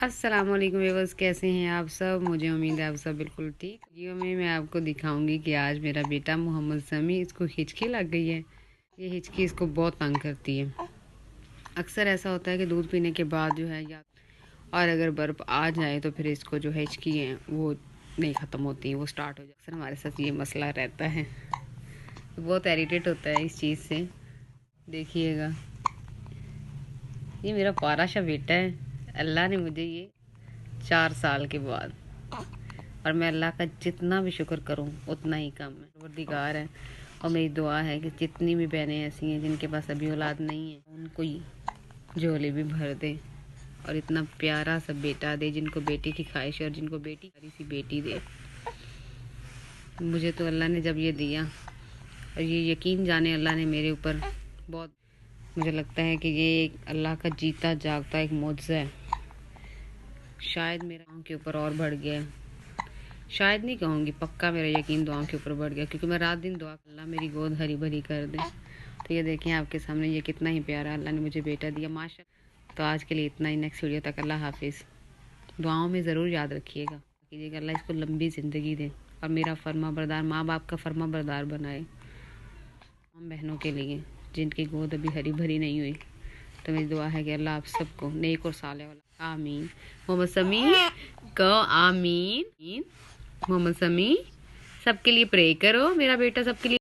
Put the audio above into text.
अस्सलाम वालेकुम व्यूअर्स, कैसे हैं आप सब। मुझे उम्मीद है आप सब बिल्कुल ठीक। वीडियो में मैं आपको दिखाऊंगी कि आज मेरा बेटा मोहम्मद समी, इसको हिचकी लग गई है। ये हिचकी इसको बहुत तंग करती है। अक्सर ऐसा होता है कि दूध पीने के बाद जो है या और अगर बर्फ़ आ जाए तो फिर इसको जो है हिचकी है वो नहीं ख़त्म होती, वो स्टार्ट हो जाए। अक्सर हमारे साथ ये मसला रहता है, बहुत इरिटेट होता है इस चीज़ से। देखिएगा, ये मेरा प्यारा सा बेटा है। अल्लाह ने मुझे ये 4 साल के बाद, और मैं अल्लाह का जितना भी शुक्र करूं उतना ही कम है। परवरदिगार है और मेरी दुआ है कि जितनी भी बहनें ऐसी हैं जिनके पास अभी औलाद नहीं है, उनको ही झोली भी भर दे और इतना प्यारा सा बेटा दे, जिनको बेटी की ख्वाहिश है और जिनको बेटी प्यारी सी बेटी दे। मुझे तो अल्लाह ने जब ये दिया, और ये यकीन जाने अल्लाह ने मेरे ऊपर बहुत, मुझे लगता है कि ये एक अल्लाह का जीता जागता एक मौजज़ा है। शायद मेरा दुआओं के ऊपर और बढ़ गया, शायद नहीं कहूँगी, पक्का मेरा यकीन दुआओं के ऊपर बढ़ गया, क्योंकि मैं रात दिन दुआ, अल्लाह मेरी गोद हरी भरी कर दे। तो ये देखें आपके सामने, ये कितना ही प्यारा अल्लाह ने मुझे बेटा दिया, माशा। तो आज के लिए इतना ही। नेक्स्ट वीडियो तक अल्लाह हाफिज़। दुआओं में ज़रूर याद रखिएगा कीजिएगा, अल्लाह इसको लंबी ज़िंदगी दे और मेरा फर्मा बरदार, माँ बाप का फर्मा बरदार बनाए। हम बहनों के लिए जिनकी गोद अभी हरी भरी नहीं हुई, तो मेरी दुआ है कि अल्लाह आप सबको नेक और साले वाला, आमीन। मोहम्मद समी को आमीन। मोहम्मद समी, सबके लिए प्रे करो, मेरा बेटा सबके लिए